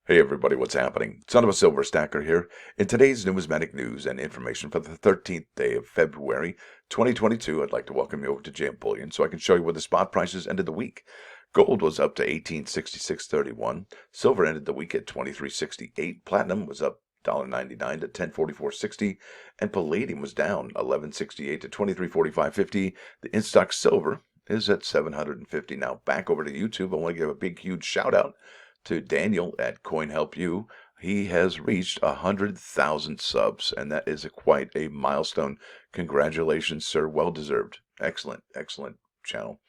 Hey everybody, what's happening? Son of a Silver Stacker here. In today's numismatic news and information for the 13th day of February 2022, I'd like to welcome you over to JM Bullion so I can show you where the spot prices ended the week. Gold was up to 1866.31. Silver ended the week at 23.68. Platinum was up $1.99 to 1044.60, and palladium was down 11.68 to 2345.50. The in-stock silver is at 750. Now back over to YouTube. I want to give a big, huge shout out to Daniel at Coin Help You. He has reached 100,000 subs, and that is quite a milestone. Congratulations, sir. Well deserved. Excellent, excellent channel.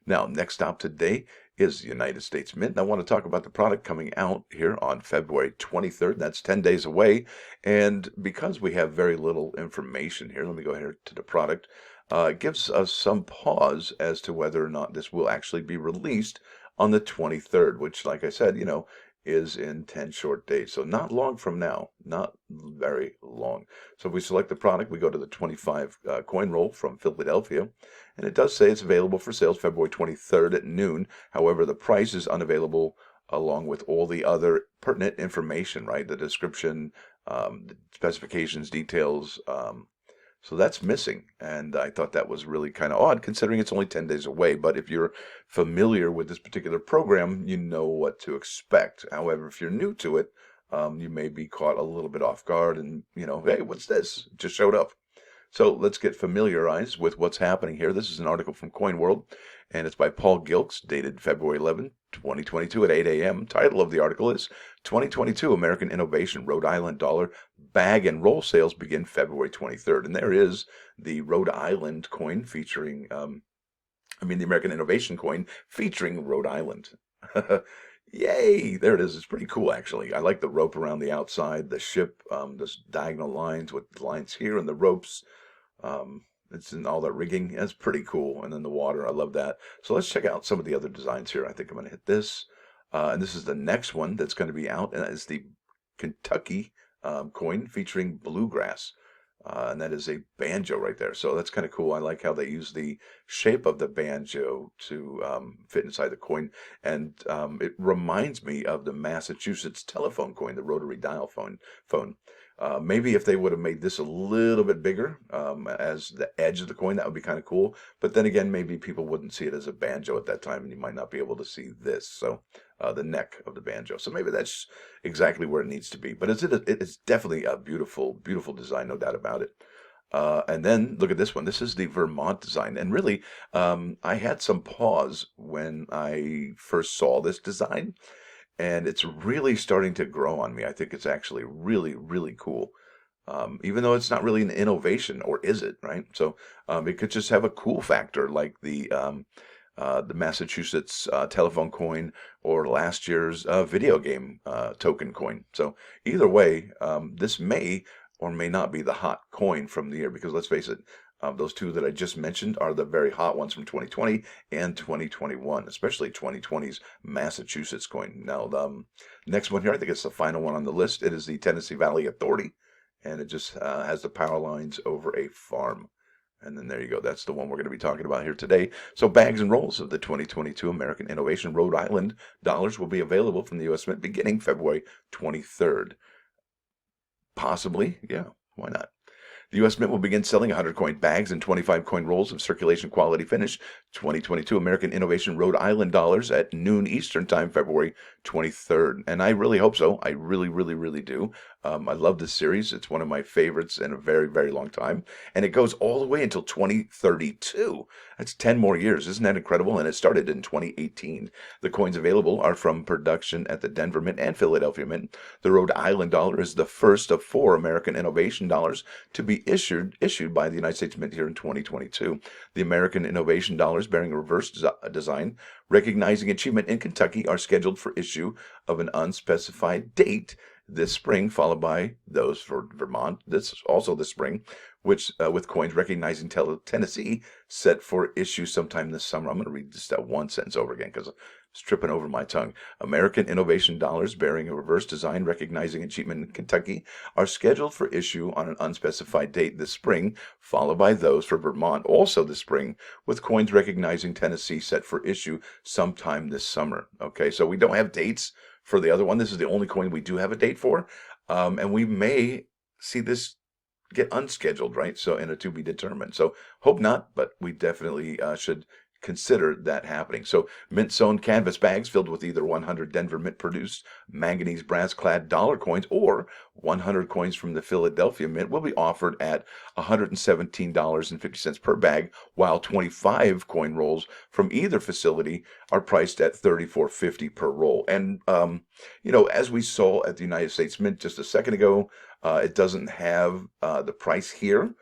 Now, next stop today is the United States Mint. And I want to talk about the product coming out here on February 23rd. That's 10 days away. And because we have very little information here, let me go here to the product. It gives us some pause as to whether or not this will actually be released on the 23rd, which, like I said, is in 10 short days. So not long from now, not very long. So if we select the product, we go to the 25 coin roll from Philadelphia, and it does say it's available for sales February 23rd at noon. However, the price is unavailable along with all the other pertinent information, right? The description, the specifications, details, so that's missing, and I thought that was really kind of odd considering it's only 10 days away. But if you're familiar with this particular program, you know what to expect. However, if you're new to it, you may be caught a little bit off guard and, hey, what's this? It just showed up. So let's get familiarized with what's happening here. This is an article from Coin World, and it's by Paul Gilkes, dated February 11, 2022 at 8 a.m. Title of the article is 2022 American Innovation Rhode Island Dollar Bag and Roll Sales Begin February 23rd. And there is the Rhode Island coin featuring, the American Innovation coin featuring Rhode Island. Yay! There it is. It's pretty cool, actually. I like the rope around the outside, the ship, this diagonal lines with lines here and the ropes. It's in all that rigging. It's pretty cool. And then the water, I love that. So let's check out some of the other designs here. I think I'm going to hit this. And this is the next one that's going to be out. And that is the Kentucky coin featuring bluegrass. And that is a banjo right there. So that's kind of cool. I like how they use the shape of the banjo to fit inside the coin. And it reminds me of the Massachusetts telephone coin, the rotary dial phone. Maybe if they would have made this a little bit bigger as the edge of the coin, that would be kind of cool. But then again, maybe people wouldn't see it as a banjo at that time, and you might not be able to see this. So the neck of the banjo. So maybe that's exactly where it needs to be. But it's definitely a beautiful, beautiful design, no doubt about it. And then look at this one. This is the Vermont design. And really, I had some pause when I first saw this design. And it's really starting to grow on me. I think it's actually really, really cool. Even though it's not really an innovation, or is it, right? So it could just have a cool factor like the Massachusetts telephone coin or last year's video game token coin. So either way, this may or may not be the hot coin from the year, because let's face it, those two that I just mentioned are the very hot ones from 2020 and 2021, especially 2020's Massachusetts coin. Now, the next one here, I think it's the final one on the list. It is the Tennessee Valley Authority, and it just has the power lines over a farm. And then there you go. That's the one we're going to be talking about here today. So bags and rolls of the 2022 American Innovation Rhode Island dollars will be available from the U.S. Mint beginning February 23rd. Possibly, yeah, why not? The U.S. Mint will begin selling 100 coin bags and 25 coin rolls of circulation quality finish 2022 American Innovation Rhode Island dollars at noon Eastern Time, February 23rd. And I really hope so. I really, really, really do. I love this series. It's one of my favorites in a very, very long time. And it goes all the way until 2032. That's 10 more years. Isn't that incredible? And it started in 2018. The coins available are from production at the Denver Mint and Philadelphia Mint. The Rhode Island dollar is the first of 4 American Innovation dollars to be issued by the United States Mint here in 2022. The American Innovation dollars bearing a reverse design recognizing achievement in Kentucky are scheduled for issue of an unspecified date this spring, followed by those for Vermont. This is also this spring, which with coins recognizing Tennessee set for issue sometime this summer. I'm going to read just that one sentence over again because it's tripping over my tongue. American Innovation dollars bearing a reverse design recognizing achievement in Kentucky are scheduled for issue on an unspecified date this spring, followed by those for Vermont also this spring, with coins recognizing Tennessee set for issue sometime this summer. Okay, so we don't have dates for the other one. This is the only coin we do have a date for, and we may see this get unscheduled, right? So, and a to be determined. So, hope not, but we definitely should consider that happening. So, mint sewn canvas bags filled with either 100 Denver mint produced manganese brass clad dollar coins or 100 coins from the Philadelphia Mint will be offered at $117.50 per bag, while 25 coin rolls from either facility are priced at $34.50 per roll. And as we saw at the United States Mint just a second ago, it doesn't have the price here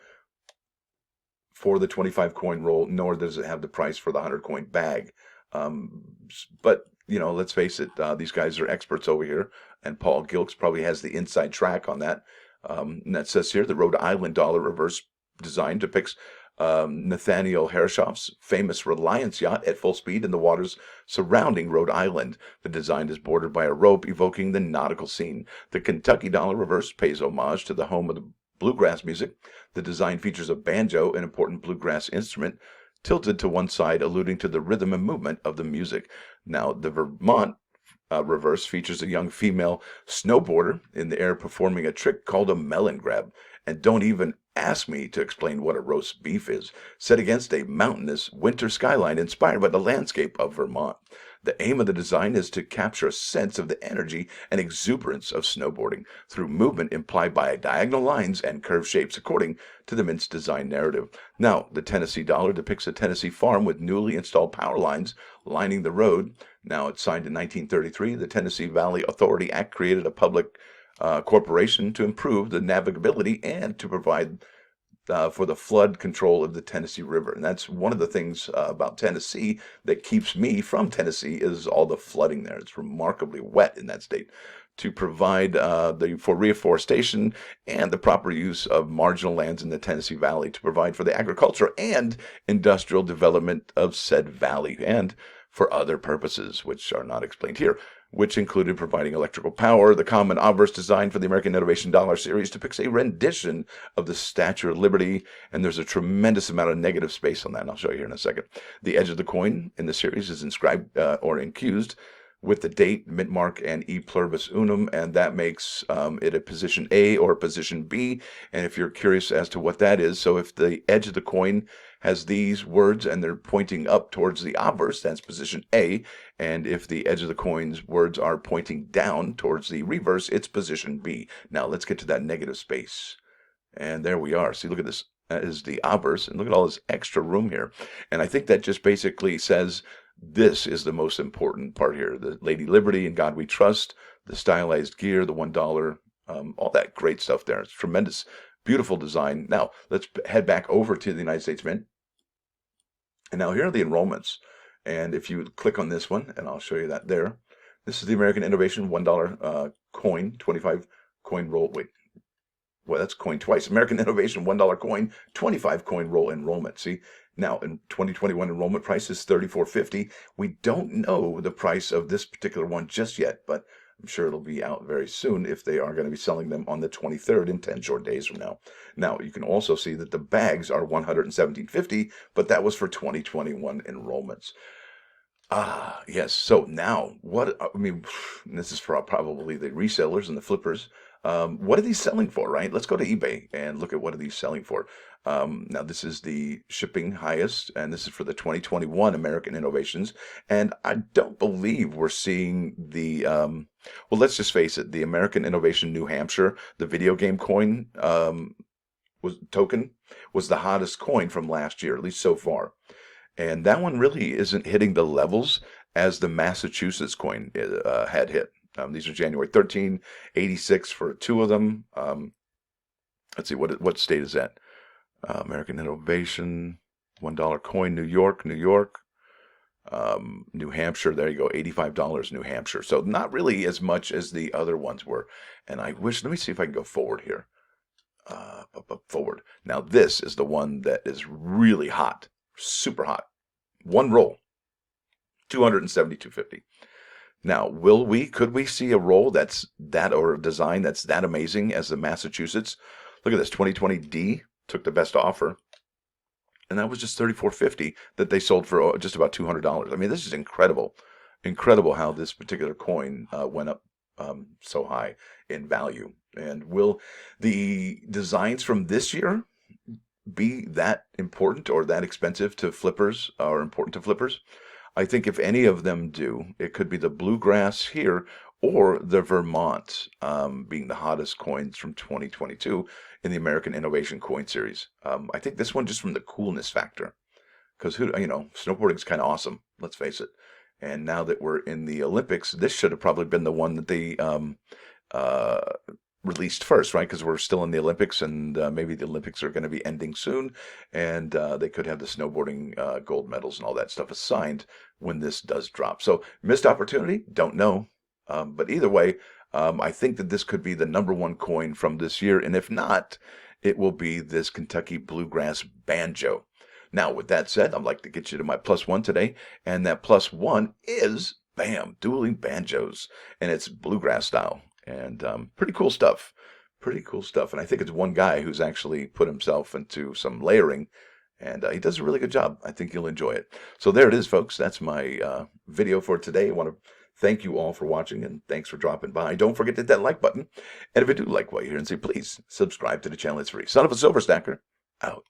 for the 25 coin roll, nor does it have the price for the 100 coin bag. But let's face it, these guys are experts over here, and Paul Gilkes probably has the inside track on that. And that says here the Rhode Island dollar reverse design depicts Nathaniel Herreshoff's famous Reliance yacht at full speed in the waters surrounding Rhode Island. The design is bordered by a rope evoking the nautical scene. The Kentucky dollar reverse pays homage to the home of the bluegrass music. The design features a banjo, an important bluegrass instrument, tilted to one side, alluding to the rhythm and movement of the music. Now, the Vermont reverse features a young female snowboarder in the air performing a trick called a melon grab. And don't even ask me to explain what a roast beef is, set against a mountainous winter skyline inspired by the landscape of Vermont. The aim of the design is to capture a sense of the energy and exuberance of snowboarding through movement implied by diagonal lines and curved shapes, according to the Mint's design narrative. Now, the Tennessee dollar depicts a Tennessee farm with newly installed power lines lining the road. Now, it's signed in 1933. The Tennessee Valley Authority Act created a public corporation to improve the navigability and to provide for the flood control of the Tennessee River. And that's one of the things about Tennessee that keeps me from Tennessee is all the flooding there. It's remarkably wet in that state. To provide for reforestation and the proper use of marginal lands in the Tennessee Valley, to provide for the agriculture and industrial development of said valley, and for other purposes, which are not explained here, which included providing electrical power. The common Obverse design for the American Innovation Dollar Series depicts a rendition of the Statue of Liberty, and there's a tremendous amount of negative space on that, and I'll show you here in a second. The edge of the coin in the series is inscribed or infused with the date, mint mark, and e pluribus unum, and that makes it a position A or a position B. And if you're curious as to what that is, so if the edge of the coin has these words and they're pointing up towards the obverse, that's position A. And if the edge of the coin's words are pointing down towards the reverse, it's position B. Now let's get to that negative space. And there we are. See, look at this. That is the obverse, and look at all this extra room here. And I think that just basically says this is the most important part here. The Lady Liberty, and God We Trust, the stylized gear, the $1, all that great stuff there. It's tremendous, beautiful design. Now, let's head back over to the United States Mint. And now here are the enrollments. And if you click on this one, and I'll show you that there, this is the American Innovation $1 coin, 25 coin roll. Wait, well, that's coin twice. American Innovation $1 coin, 25 coin roll enrollment. See, now in 2021 enrollment price is $34.50. We don't know the price of this particular one just yet, but I'm sure it'll be out very soon if they are going to be selling them on the 23rd in 10 short days from now. Now, you can also see that the bags are $117.50, but that was for 2021 enrollments. Ah, yes. So now, this is for probably the resellers and the flippers. What are these selling for, right? Let's go to eBay and look at what are these selling for. Now, this is the shipping highest, and this is for the 2021 American Innovations. And I don't believe we're seeing the, well, let's just face it, the American Innovation New Hampshire, the video game coin token, was the hottest coin from last year, at least so far. And that one really isn't hitting the levels as the Massachusetts coin had hit. These are January 13, 86 for two of them. Let's see, what state is that? American Innovation, $1 coin, New York. New Hampshire, there you go, $85 New Hampshire. So not really as much as the other ones were. And I wish, let me see if I can go forward here. Forward. Now this is the one that is really hot, super hot. One roll, $272.50. Now, could we see a roll that's that, or a design that's that amazing as the Massachusetts? Look at this, 2020D took the best offer, and that was just $34.50 that they sold for just about $200. I mean, this is incredible. Incredible how this particular coin went up so high in value. And will the designs from this year be that important or that expensive to flippers or important to flippers? I think if any of them do, it could be the bluegrass here or the Vermont being the hottest coins from 2022 in the American Innovation Coin Series. I think this one just from the coolness factor, because snowboarding's kind of awesome. Let's face it. And now that we're in the Olympics, this should have probably been the one that they uh, released first, right? Because we're still in the Olympics, and maybe the Olympics are going to be ending soon, and they could have the snowboarding gold medals and all that stuff assigned when this does drop. So missed opportunity, don't know, but either way, I think that this could be the #1 coin from this year, and if not, it will be this Kentucky Bluegrass Banjo. Now, with that said, I'd like to get you to my +1 today, and that +1 is, bam, dueling banjos, and it's bluegrass style. And pretty cool stuff. Pretty cool stuff. And I think it's one guy who's actually put himself into some layering, and he does a really good job. I think you'll enjoy it. So there it is, folks. That's my video for today. I want to thank you all for watching, and thanks for dropping by. Don't forget to hit that like button. And if you do like what you hear and say, please subscribe to the channel. It's free. Son of a Silver Stacker, out.